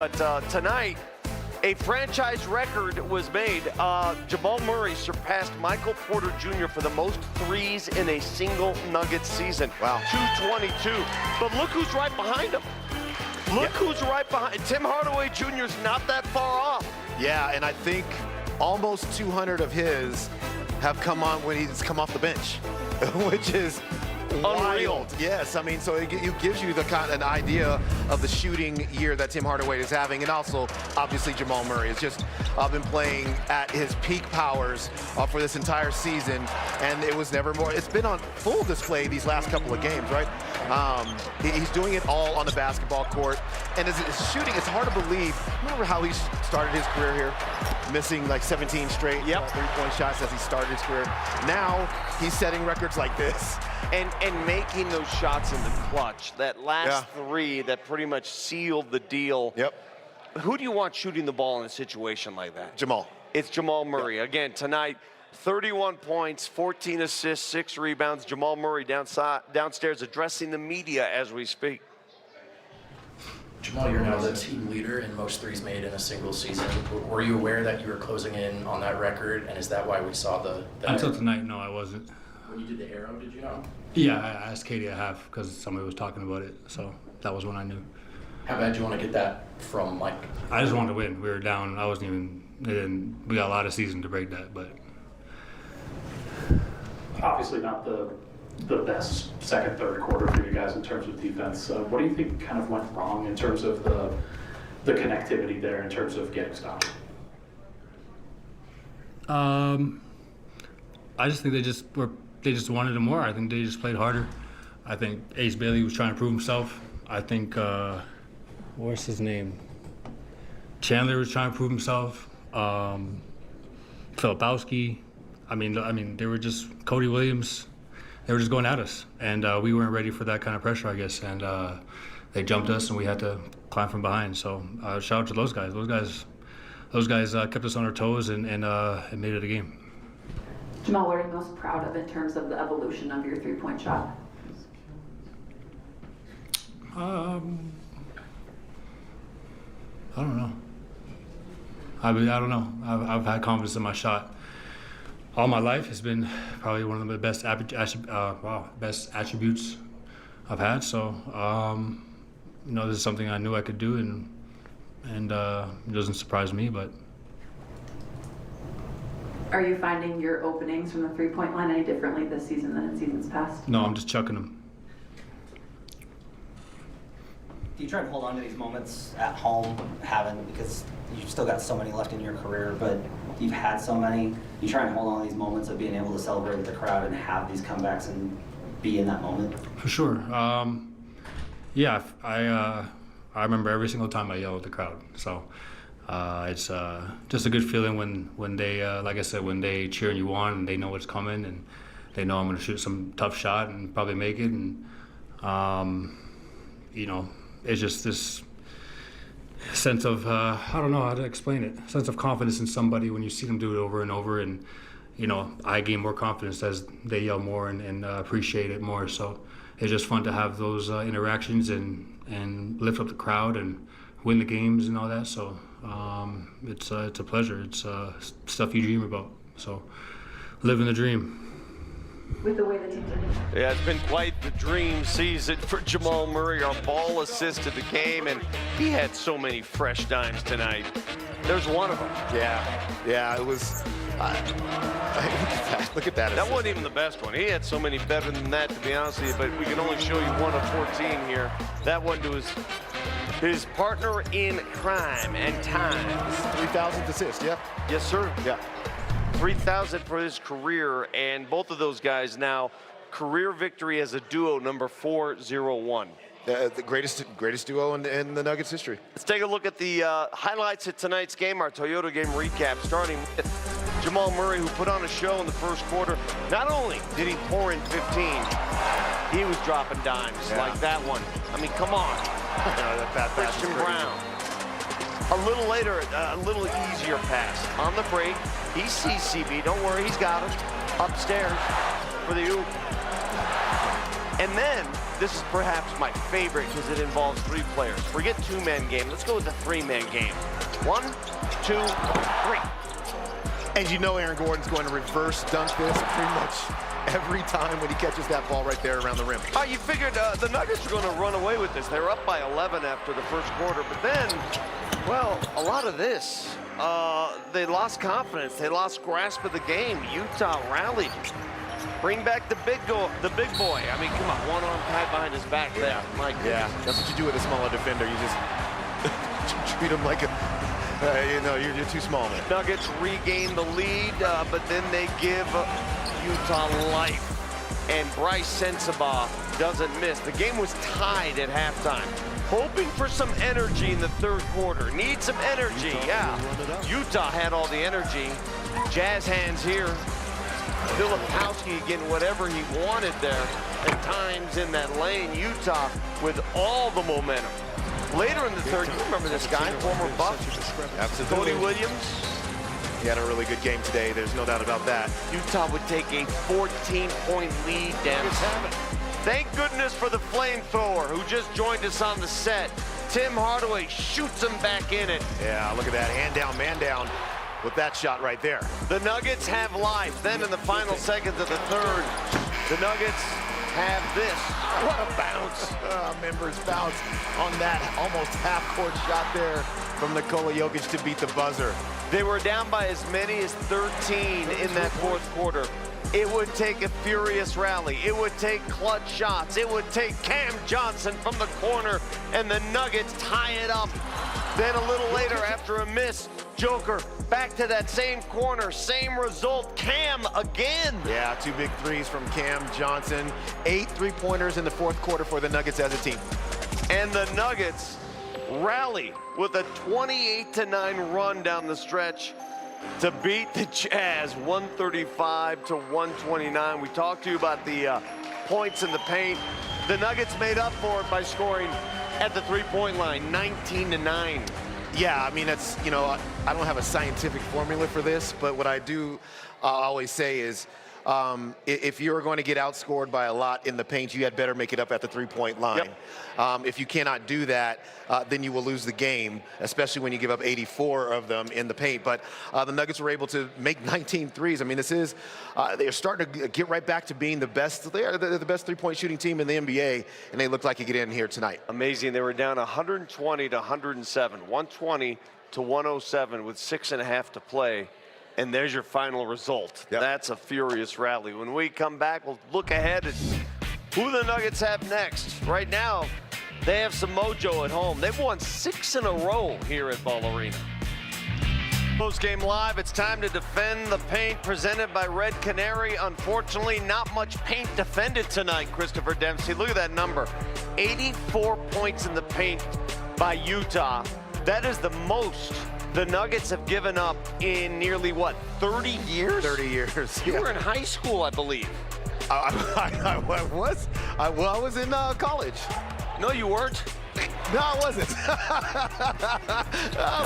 But tonight, a franchise record was made. Jamal Murray surpassed Michael Porter Jr. for the most threes in a single Nuggets season. Wow. 222. But look who's right behind him. Look who's right behind. Tim Hardaway Jr. is not that far off. Yeah, and I think almost 200 of his have come on when he's come off the bench, which is unreal. Wild. Yes, I mean, so it gives you the kind of an idea of the shooting year that Tim Hardaway is having, and also obviously Jamal Murray has just been playing at his peak powers for this entire season, and it was never more. It's been on full display these last couple of games, right? He's doing it all on the basketball court, and his shooting, it's hard to believe. Remember how he started his career here, missing like 17 straight three-point shots as he started his career. Now he's setting records like this. And making those shots in the clutch. That last three that pretty much sealed the deal. Yep. Who do you want shooting the ball in a situation like that? Jamal. It's Jamal Murray. Again, tonight, 31 points, 14 assists, 6 rebounds. Jamal Murray downstairs addressing the media as we speak. Jamal, you're now the team leader in most threes made in a single season. Were you aware that you were closing in on that record, and is that why we saw the Until tonight, no, I wasn't. When you did the arrow, did you know? Yeah, I asked Katie a half because somebody was talking about it, so that was when I knew. How bad do you want to get that from Mike? I just wanted to win. We were down. I wasn't even. We got a lot of season to break that, but. Obviously not the best second, third quarter for you guys in terms of defense. What do you think kind of went wrong in terms of the connectivity there in terms of getting stopped? I just think they just wanted it more. I think they just played harder. I think Ace Bailey was trying to prove himself. I think what's his name? Chandler was trying to prove himself. Filipowski. I mean, they were just Cody Williams. They were just going at us, and we weren't ready for that kind of pressure, I guess. And they jumped us, and we had to climb from behind. So shout out to those guys. Those guys kept us on our toes and made it a game. Jamal, what are you most proud of in terms of the evolution of your three-point shot? I don't know. I don't know. I've had confidence in my shot all my life. It's been probably one of the best attributes I've had. So, this is something I knew I could do, and it doesn't surprise me, but. Are you finding your openings from the three-point line any differently this season than in seasons past? No, I'm just chucking them. Do you try to hold on to these moments at home, because you've still got so many left in your career, but you've had so many? You try and hold on to these moments of being able to celebrate with the crowd and have these comebacks and be in that moment? For sure. Yeah, I remember every single time I yell at the crowd. So it's just a good feeling when they, like I said, when they cheering you on and they know what's coming and they know I'm going to shoot some tough shot and probably make it. And, it's just this sense of, I don't know how to explain it, sense of confidence in somebody when you see them do it over and over. And, I gain more confidence as they yell more and appreciate it more. So it's just fun to have those interactions and lift up the crowd and win the games and all that. So it's a pleasure. It's stuff you dream about. So living the dream. With the way the team's Yeah, it's been quite the dream season for Jamal Murray. Our ball assist to the game, and he had so many fresh dimes tonight. There's one of them. Yeah, it was. Look at that. That wasn't even the best one. He had so many better than that, to be honest with you, but we can only show you one of 14 here. That one to his partner in crime and time. 3,000th assist, yeah. Yes, sir. Yeah. 3,000 for his career, and both of those guys now career victory as a duo, number 401. The greatest duo in the Nuggets history. Let's take a look at the highlights of tonight's game, our Toyota game recap, starting with Jamal Murray, who put on a show in the first quarter. Not only did he pour in 15, he was dropping dimes like that one. I mean, come on. Christian Brown. A little later, a little easier pass. On the break, he sees CB. Don't worry, he's got him. Upstairs for the oop. And then this is perhaps my favorite because it involves 3 players. Forget 2-man game. Let's go with the 3-man game. 1, 2, 3. And you know Aaron Gordon's going to reverse dunk this pretty much every time when he catches that ball right there around the rim. You figured the Nuggets were going to run away with this. They were up by 11 after the first quarter, but then, well, a lot of this, they lost confidence. They lost grasp of the game. Utah rallied. Bring back the big boy. I mean, come on, one arm tied behind his back there. My goodness. Yeah, that's what you do with a smaller defender. You just treat him like a, you know, you're too small, man. Nuggets regain the lead, but then they give Utah life. And Bryce Sensabaugh doesn't miss. The game was tied at halftime. Hoping for some energy in the third quarter. Need some energy, yeah. Utah had all the energy. Jazz hands here. Filipowski getting whatever he wanted there. At times in that lane, Utah with all the momentum. Later in the third, you remember this guy, former Buff? Absolutely. Tony Williams. He had a really good game today. There's no doubt about that. Utah would take a 14-point lead down. Thank goodness for the flamethrower who just joined us on the set. Tim Hardaway shoots him back in it. Yeah, look at that. Hand down, man down with that shot right there. The Nuggets have life. Then in the final seconds of the third, the Nuggets have this. What a bounce. Members bounce on that almost half-court shot there from Nikola Jokic to beat the buzzer. They were down by as many as 13 in that fourth quarter. It would take a furious rally. It would take clutch shots. It would take Cam Johnson from the corner, and the Nuggets tie it up. Then a little later, after a miss, Joker back to that same corner, same result. Cam again. Yeah, 2 big threes from Cam Johnson. 8 3-pointers in the fourth quarter for the Nuggets as a team. And the Nuggets rally with a 28-9 run down the stretch to beat the Jazz 135-129. We talked to you about the points in the paint. The Nuggets made up for it by scoring at the 3-point line, 19-9. Yeah, I mean, that's, you know, I don't have a scientific formula for this, but what I do always say is if you're going to get outscored by a lot in the paint, you had better make it up at the 3-point line. Yep. If you cannot do that, then you will lose the game, especially when you give up 84 of them in the paint. But the Nuggets were able to make 19 threes. I mean, this is, they're starting to get right back to being the best. They're the best 3-point shooting team in the NBA, and they look like it get in here tonight. Amazing. They were down 120-107, 120-107 with 6.5 to play. And there's your final result. Yep. That's a furious rally. When we come back, we'll look ahead at who the Nuggets have next. Right now, they have some mojo at home. They've won 6 in a row here at Ball Arena. Postgame Live, it's time to defend the paint, presented by Red Canary. Unfortunately, not much paint defended tonight, Christopher Dempsey. Look at that number. 84 points in the paint by Utah. That is the most the Nuggets have given up in nearly, what, 30 years? 30 years. You were in high school, I believe. I was in college. No, you weren't. No, I wasn't.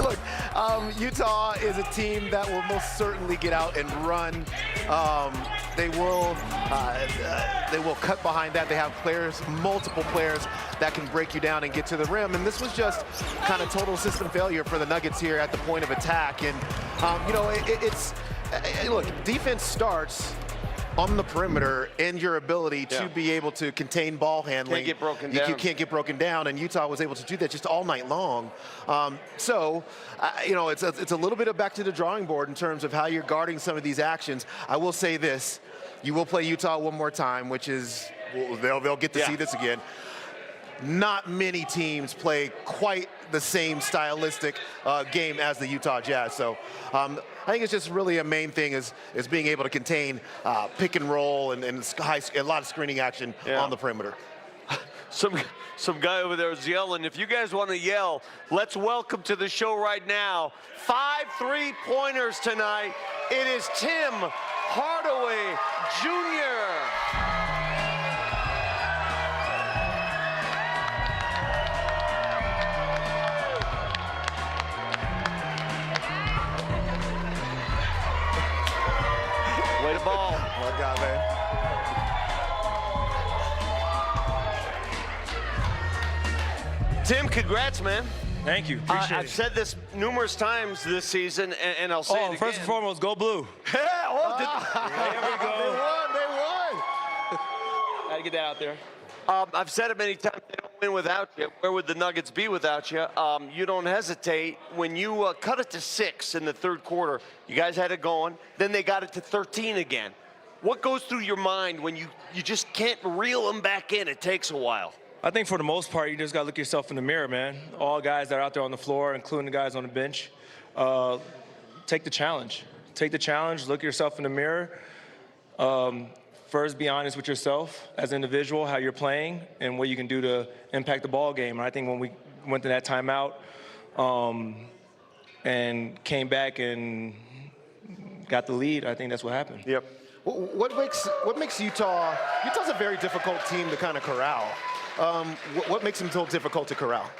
Look, Utah is a team that will most certainly get out and run. They will cut behind that. They have players, multiple players that can break you down and get to the rim. And this was just kind of total system failure for the Nuggets here at the point of attack. And you know, look, defense starts on the perimeter and your ability to be able to contain ball handling. Can't get broken down. You can't get broken down, and Utah was able to do that just all night long. You know, it's a little bit of back to the drawing board in terms of how you're guarding some of these actions. I will say this, you will play Utah one more time, which is, they'll get to see this again. Not many teams play quite the same stylistic game as the Utah Jazz. So I think it's just really a main thing is being able to contain pick and roll and a lot of screening action on the perimeter. Some guy over there is yelling. If you guys want to yell, let's welcome to the show right now 5 3-pointers tonight. It is Tim Hardaway Jr. Way to ball. Oh, God, man. Tim, congrats, man. Thank you. Appreciate I've it. said this numerous times this season, and I'll say it again. First and foremost, go blue. There we go. They won. Had to get that out there. I've said it many times, they don't win without you. Where would the Nuggets be without you? You don't hesitate. When you cut it to 6 in the third quarter, you guys had it going. Then they got it to 13 again. What goes through your mind when you just can't reel them back in? It takes a while. I think for the most part, you just got to look yourself in the mirror, man. All guys that are out there on the floor, including the guys on the bench, take the challenge. Take the challenge, look yourself in the mirror. First, be honest with yourself as an individual, how you're playing, and what you can do to impact the ball game. And I think when we went to that timeout and came back and got the lead, I think that's what happened. Yep. What makes Utah? Utah's a very difficult team to kind of corral. What makes them so difficult to corral?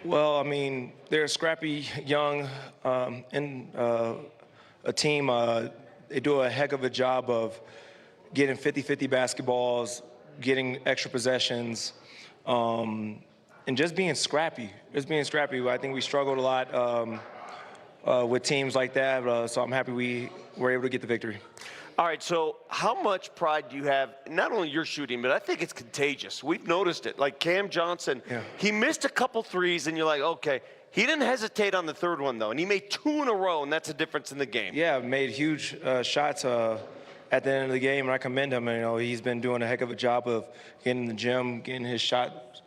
Well, I mean, they're a scrappy, young, a team. They do a heck of a job of getting 50-50 basketballs, getting extra possessions, and just being scrappy. I think we struggled a lot with teams like that, so I'm happy we were able to get the victory. All right, so how much pride do you have, not only your shooting, but I think it's contagious. We've noticed it. Like Cam Johnson, he missed a couple threes, and you're like, okay. He didn't hesitate on the third one, though, and he made 2 in a row, and that's a difference in the game. Yeah, made huge shots at the end of the game, and I commend him. And, you know, he's been doing a heck of a job of getting in the gym, getting his shot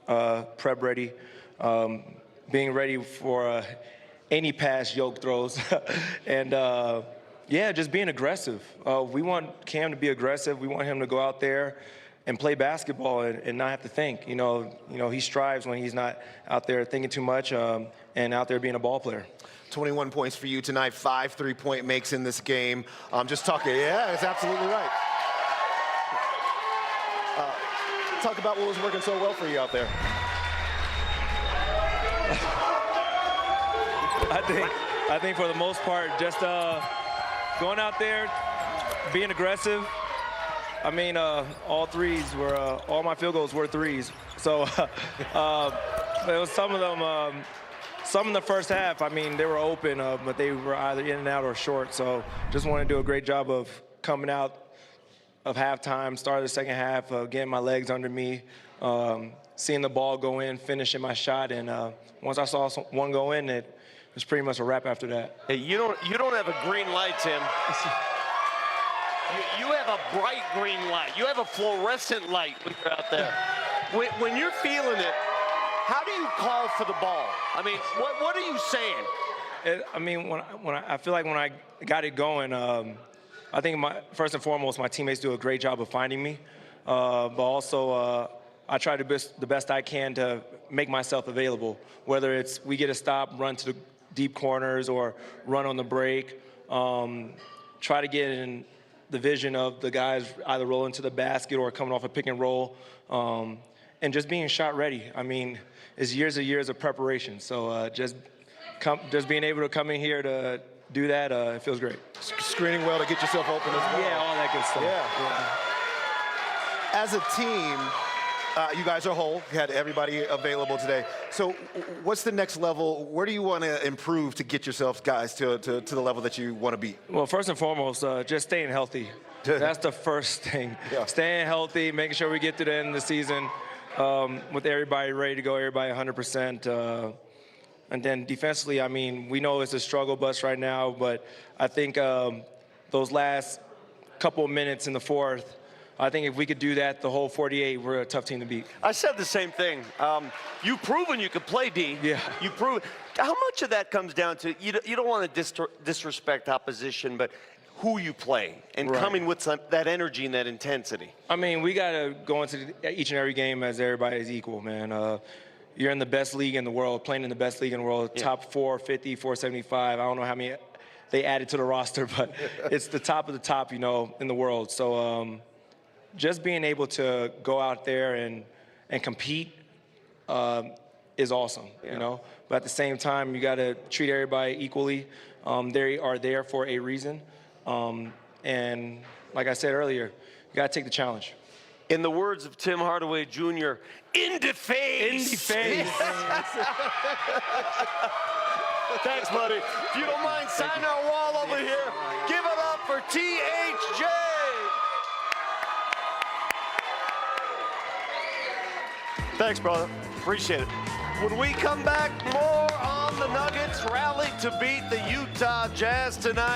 prep ready, being ready for any pass Yoke throws, and yeah, just being aggressive. We want Cam to be aggressive. We want him to go out there and play basketball and not have to think. You know, he strives when he's not out there thinking too much and out there being a ball player. 21 points for you tonight, 5 3-point makes in this game. Just talking, yeah, it's absolutely right. Talk about what was working so well for you out there. I think for the most part, just going out there, being aggressive. I mean, all my field goals were threes. So there was some of them, some in the first half, I mean, they were open, but they were either in and out or short. So just want to do a great job of coming out of halftime, start of the second half, getting my legs under me, seeing the ball go in, finishing my shot. And once I saw one go in, it was pretty much a wrap after that. Hey, you don't have a green light, Tim. You have a bright green light. You have a fluorescent light when you're out there. When you're feeling it, how do you call for the ball? I mean, what are you saying? I mean, I feel like when I got it going, I think first and foremost, my teammates do a great job of finding me, but also I try the best I can to make myself available, whether it's we get a stop, run to the deep corners, or run on the break. Try to get in the vision of the guys either rolling to the basket or coming off a pick and roll, and just being shot ready. I mean, it's years and years of preparation. So just being able to come in here to do that, it feels great. Screening well to get yourself open as well. Yeah, all that good stuff. Yeah. As a team, you guys are whole. You had everybody available today. So what's the next level? Where do you want to improve to get yourselves, guys, to the level that you want to be? Well, first and foremost, just staying healthy. That's the first thing. Yeah. Staying healthy, making sure we get to the end of the season with everybody ready to go, everybody 100%. And then defensively, I mean, we know it's a struggle bus right now, but I think those last couple of minutes in the fourth, I think if we could do that the whole 48, we're a tough team to beat. I said the same thing. You've proven you can play, D. Yeah. You prove. How much of that comes down to, you don't want to disrespect opposition, but who you play and coming with that energy and that intensity? I mean, we got to go into each and every game as everybody is equal, man. You're in the best league in the world, playing in the best league in the world, top 450, 475. I don't know how many they added to the roster, but it's the top of the top, in the world. So just being able to go out there and compete is awesome, But at the same time, you got to treat everybody equally. They are there for a reason. And like I said earlier, you got to take the challenge. In the words of Tim Hardaway Jr., in the face. In the face. Thanks, buddy. If you don't mind, sign our wall over here. Give it up for THJ. Thanks, brother. Appreciate it. When we come back, more on the Nuggets rally to beat the Utah Jazz tonight.